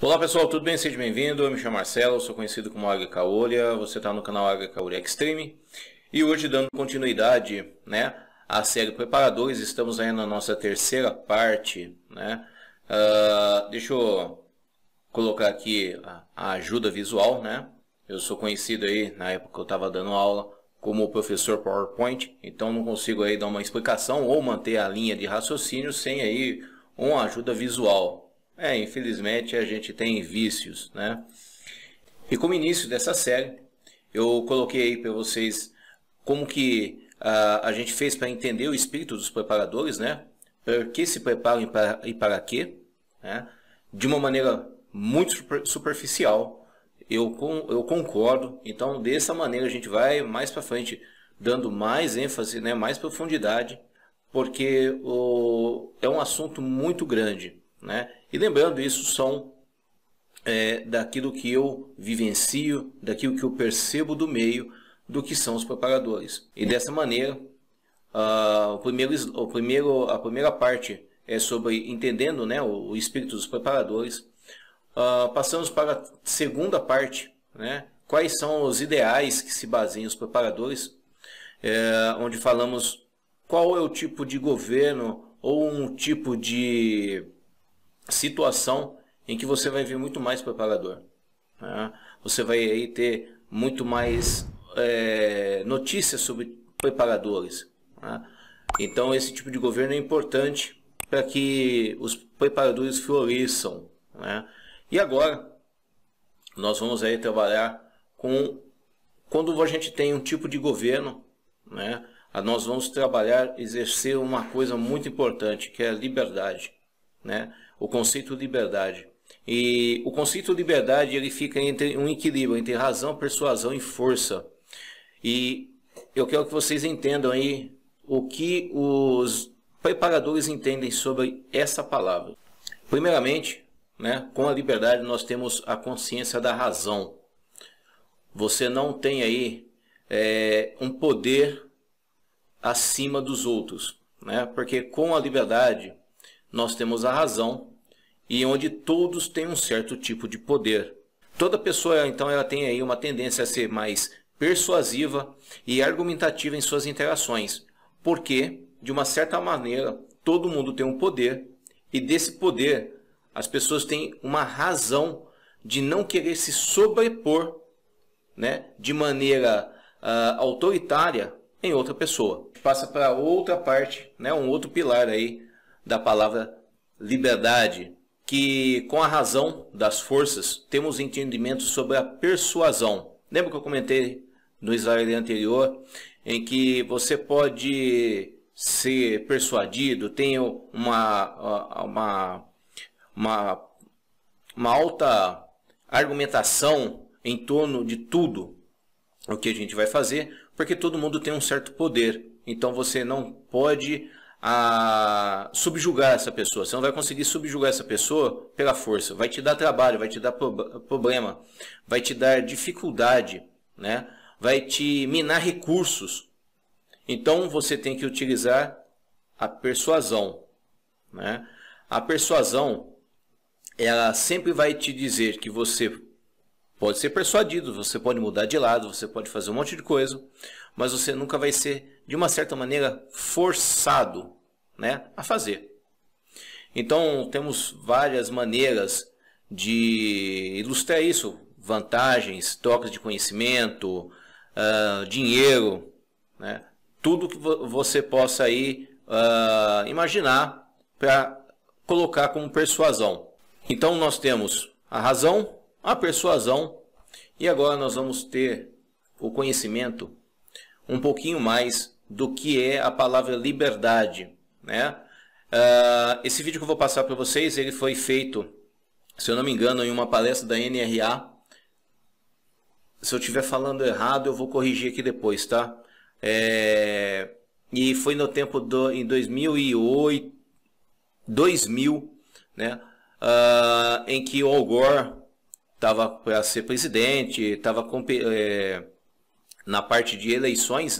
Olá pessoal, tudo bem? Seja bem-vindo. Eu me chamo Marcelo, sou conhecido como Águia Caolha. Você está no canal Águia Caolha Extreme. E hoje, dando continuidade, à série Preparadores, estamos aí na nossa terceira parte, deixa eu colocar aqui a ajuda visual, Eu sou conhecido aí, na época que eu estava dando aula, como professor PowerPoint, então não consigo aí dar uma explicação ou manter a linha de raciocínio sem aí uma ajuda visual. Infelizmente a gente tem vícios, E como início dessa série, eu coloquei aí para vocês como que a gente fez para entender o espírito dos preparadores, Para que se preparam e para quê, De uma maneira muito superficial, eu concordo. Então, dessa maneira a gente vai mais para frente dando mais ênfase, mais profundidade, porque é um assunto muito grande. E lembrando, isso são daquilo que eu vivencio, daquilo que eu percebo do meio, do que são os preparadores. E dessa maneira, a primeira parte é sobre entendendo o espírito dos preparadores. Passamos para a segunda parte, quais são os ideais que se baseiam os preparadores, onde falamos qual é o tipo de governo ou um tipo de situação em que você vai ver muito mais preparador. Você vai aí ter muito mais notícias sobre preparadores. Então esse tipo de governo é importante para que os preparadores floresçam. E agora nós vamos aí trabalhar com quando a gente tem um tipo de governo, nós vamos exercer uma coisa muito importante, que é a liberdade, O conceito de liberdade. E o conceito de liberdade ele fica entre um equilíbrio entre razão, persuasão e força. E eu quero que vocês entendam aí o que os preparadores entendem sobre essa palavra. Primeiramente, com a liberdade nós temos a consciência da razão. Você não tem aí um poder acima dos outros, Porque com a liberdade nós temos a razão, e onde todos têm um certo tipo de poder. Toda pessoa, então, ela tem aí uma tendência a ser mais persuasiva e argumentativa em suas interações, porque, de uma certa maneira, todo mundo tem um poder, e desse poder as pessoas têm uma razão de não querer se sobrepor, de maneira autoritária em outra pessoa. Passa para outra parte, um outro pilar aí da palavra liberdade, que com a razão das forças temos entendimento sobre a persuasão. Lembra que eu comentei no slide anterior, em que você pode ser persuadido, tem uma alta argumentação em torno de tudo o que a gente vai fazer, porque todo mundo tem um certo poder. Então você não pode subjugar essa pessoa. Você não vai conseguir subjugar essa pessoa pela força. Vai te dar trabalho, vai te dar problema, vai te dar dificuldade, vai te minar recursos. Então você tem que utilizar a persuasão. A persuasão, ela sempre vai te dizer que você pode ser persuadido, você pode mudar de lado, você pode fazer um monte de coisa, mas você nunca vai ser, de uma certa maneira, forçado, a fazer. Então, temos várias maneiras de ilustrar isso. Vantagens, trocas de conhecimento, dinheiro, tudo que você possa aí imaginar para colocar como persuasão. Então, nós temos a razão, a persuasão, e agora nós vamos ter o conhecimento um pouquinho mais do que é a palavra liberdade, Esse vídeo que eu vou passar para vocês, ele foi feito, se eu não me engano, em uma palestra da NRA. Se eu estiver falando errado, eu vou corrigir aqui depois, tá? E foi no tempo em 2008, 2000, em que o Al Gore estava para ser presidente, estava na parte de eleições,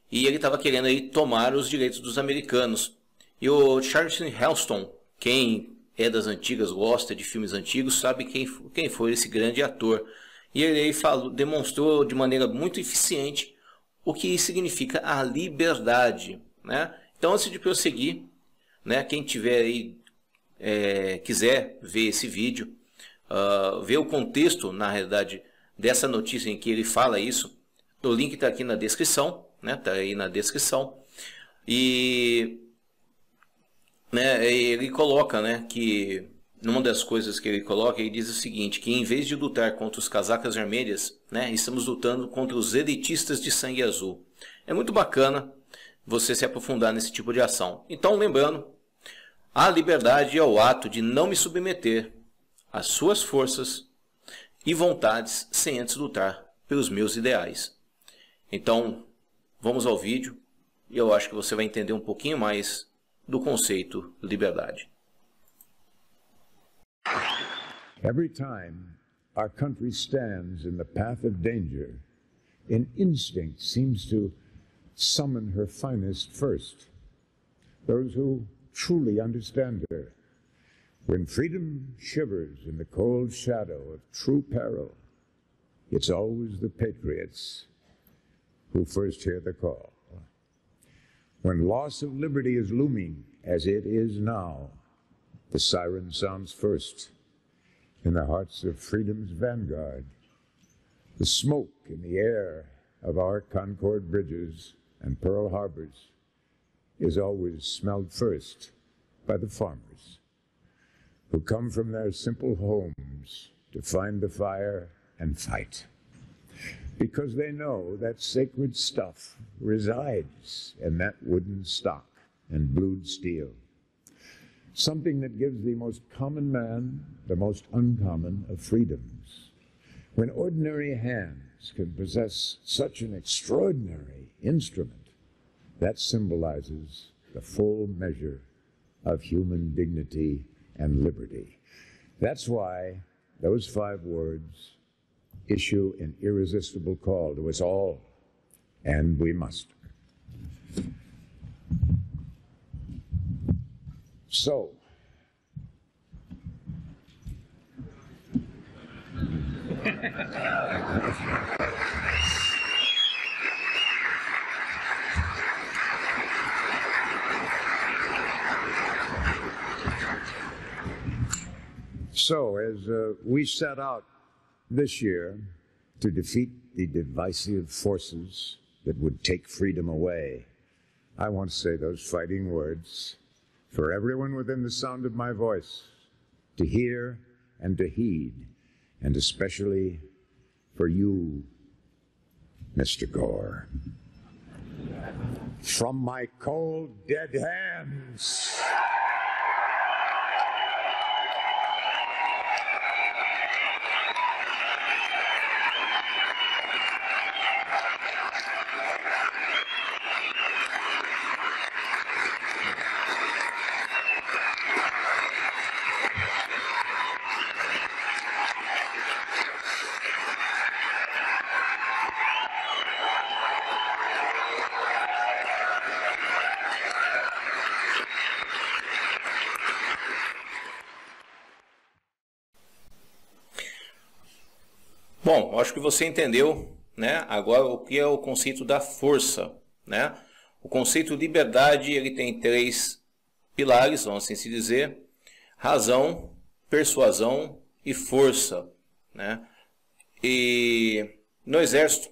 e ele estava querendo aí tomar os direitos dos americanos. E o Charles Heston, quem é das antigas, gosta de filmes antigos, sabe quem foi esse grande ator. E ele aí demonstrou de maneira muito eficiente o que significa a liberdade, né? Então, antes de prosseguir, né, quem tiver aí, quiser ver esse vídeo, ver o contexto, na realidade, dessa notícia em que ele fala isso, o link está aqui na descrição, né? Tá aí na descrição. E, né, ele coloca, né, que numa das coisas que ele coloca, ele diz o seguinte, que em vez de lutar contra os casacas vermelhas, né, estamos lutando contra os elitistas de sangue azul. É muito bacana você se aprofundar nesse tipo de ação. Então, lembrando, a liberdade é o ato de não me submeter às suas forças e vontades sem antes lutar pelos meus ideais. Então, vamos ao vídeo e eu acho que você vai entender um pouquinho mais do conceito liberdade. Every time our country stands in the path of danger, an instinct seems to summon her finest first, those who truly understand her. When freedom shivers in the cold shadow of true peril, it's always the patriots who first hear the call. When loss of liberty is looming, as it is now, the siren sounds first in the hearts of freedom's vanguard. The smoke in the air of our Concord bridges and Pearl Harbors is always smelled first by the farmers who come from their simple homes to find the fire and fight, because they know that sacred stuff resides in that wooden stock and blued steel, something that gives the most common man the most uncommon of freedoms. When ordinary hands can possess such an extraordinary instrument, that symbolizes the full measure of human dignity and liberty. That's why those 5 words issue an irresistible call to us all, and we must. So, as we set out this year to defeat the divisive forces that would take freedom away, I want to say those fighting words for everyone within the sound of my voice to hear and to heed, and especially for you, Mr. Gore. From my cold, dead hands, Bom, acho que você entendeu, né, agora o que é o conceito da força, né? O conceito de liberdade, ele tem 3 pilares, vamos assim se dizer: razão, persuasão e força, né? E no exército,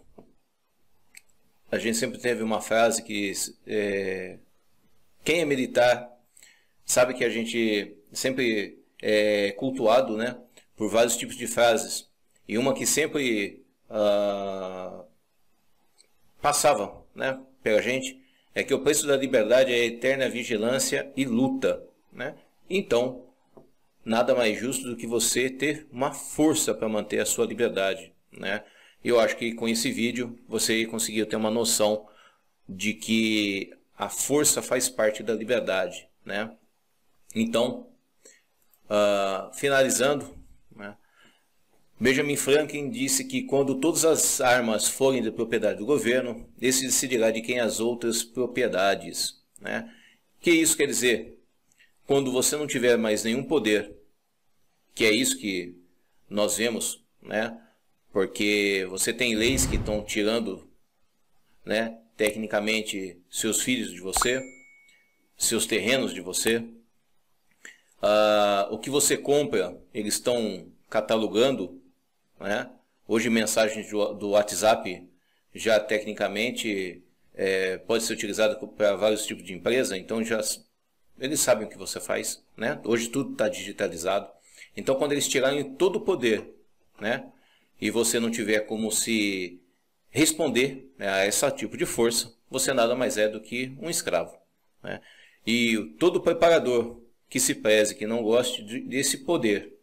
a gente sempre teve uma frase que quem é militar sabe que a gente sempre é cultuado, né, por vários tipos de frases. E uma que sempre passava, né, pela gente é que o preço da liberdade é a eterna vigilância e luta, né? Então, nada mais justo do que você ter uma força para manter a sua liberdade, né? E eu acho que com esse vídeo você conseguiu ter uma noção de que a força faz parte da liberdade, né? Então, finalizando, né, Benjamin Franklin disse que quando todas as armas forem de propriedade do governo, esse decidirá de quem as outras propriedades, né? Que isso quer dizer? quando você não tiver mais nenhum poder, que é isso que nós vemos, né? Porque você tem leis que estão tirando, né, tecnicamente, seus filhos de você, seus terrenos de você. O que você compra, eles estão catalogando, né? Hoje mensagens do WhatsApp já tecnicamente pode ser utilizada para vários tipos de empresa, então já eles sabem o que você faz, né? Hoje tudo está digitalizado. Então quando eles tirarem todo o poder, né, e você não tiver como se responder, né, a esse tipo de força, você nada mais é do que um escravo, né? E todo preparador que se preze, que não goste desse poder,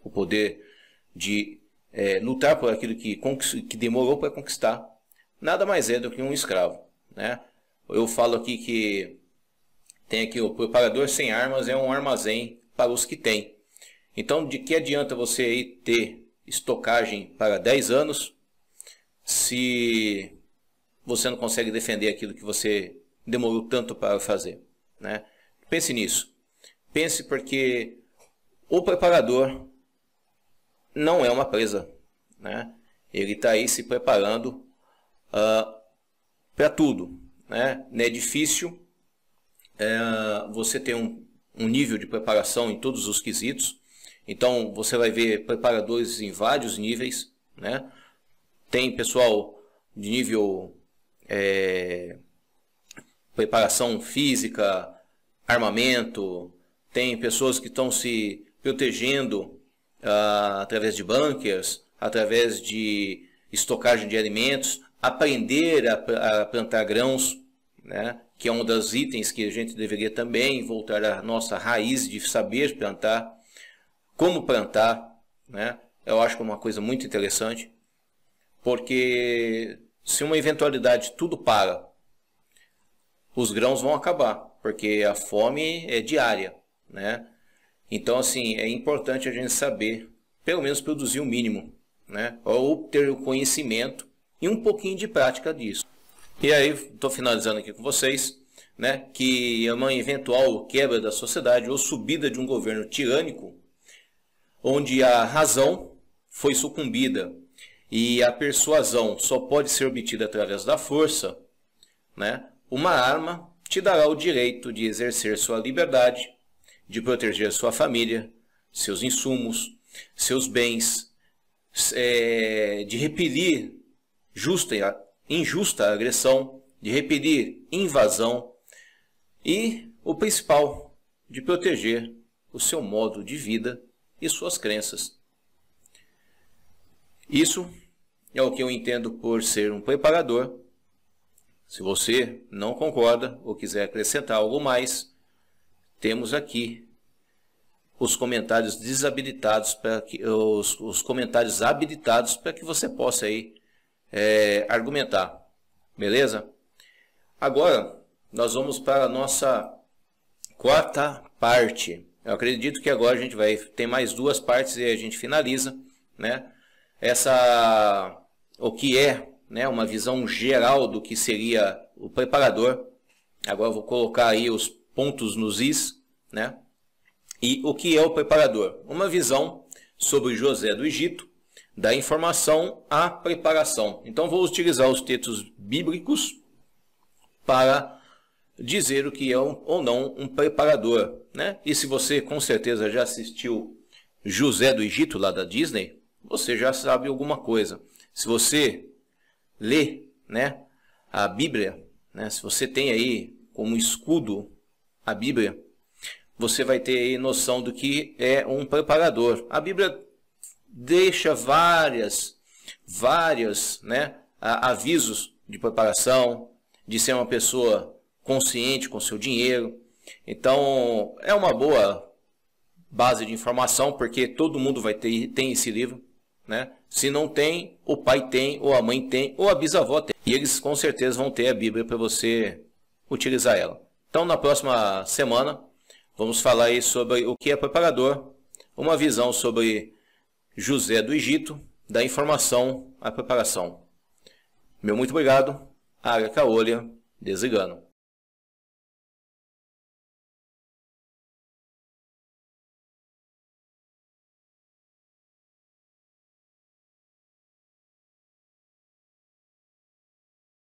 o poder de lutar por aquilo que demorou para conquistar, nada mais é do que um escravo, né? Eu falo aqui que tem aqui o preparador sem armas é um armazém para os que têm. Então, de que adianta você aí ter estocagem para 10 anos se você não consegue defender aquilo que você demorou tanto para fazer, né? Pense nisso. Pense, porque o preparador não é uma presa, né? Ele está aí se preparando para tudo, né? Não é difícil você ter um nível de preparação em todos os quesitos. Então você vai ver preparadores em vários níveis, né? Tem pessoal de nível preparação física, armamento, tem pessoas que estão se protegendo através de bunkers, através de estocagem de alimentos, aprender a plantar grãos, né? Que é um dos itens que a gente deveria também voltar à nossa raiz de saber plantar, como plantar, né? Eu acho que é uma coisa muito interessante, porque se uma eventualidade tudo para, os grãos vão acabar, porque a fome é diária, né? Então, assim, é importante a gente saber, pelo menos produzir o mínimo, né? Ou ter o conhecimento e um pouquinho de prática disso. E aí, estou finalizando aqui com vocês, né, que uma eventual quebra da sociedade ou subida de um governo tirânico, onde a razão foi sucumbida e a persuasão só pode ser obtida através da força, né, uma arma te dará o direito de exercer sua liberdade, de proteger sua família, seus insumos, seus bens, de repelir injusta agressão, de repelir invasão e, o principal, de proteger o seu modo de vida e suas crenças. Isso é o que eu entendo por ser um preparador. Se você não concorda ou quiser acrescentar algo mais, temos aqui os comentários desabilitados os comentários habilitados para que você possa aí argumentar, beleza? Agora nós vamos para a nossa quarta parte. Eu acredito que agora a gente vai ter mais duas partes e a gente finaliza, né? O que é, né, uma visão geral do que seria o preparador. Agora eu vou colocar aí os pontos nos is, né? E o que é o preparador? Uma visão sobre José do Egito, da informação à preparação. Então vou utilizar os textos bíblicos para dizer o que é ou não um preparador, né? E se você com certeza já assistiu José do Egito lá da Disney, você já sabe alguma coisa. Se você lê, né, a Bíblia, né, se você tem aí como escudo a Bíblia, você vai ter aí noção do que é um preparador. A Bíblia deixa várias, né, avisos de preparação, de ser uma pessoa consciente com seu dinheiro. Então, é uma boa base de informação, porque todo mundo tem esse livro, né? Se não tem, o pai tem, ou a mãe tem, ou a bisavó tem. E eles com certeza vão ter a Bíblia para você utilizar ela. Então, na próxima semana, vamos falar aí sobre o que é preparador, uma visão sobre José do Egito, da informação à preparação. Meu muito obrigado. Águia Caolha, desligando.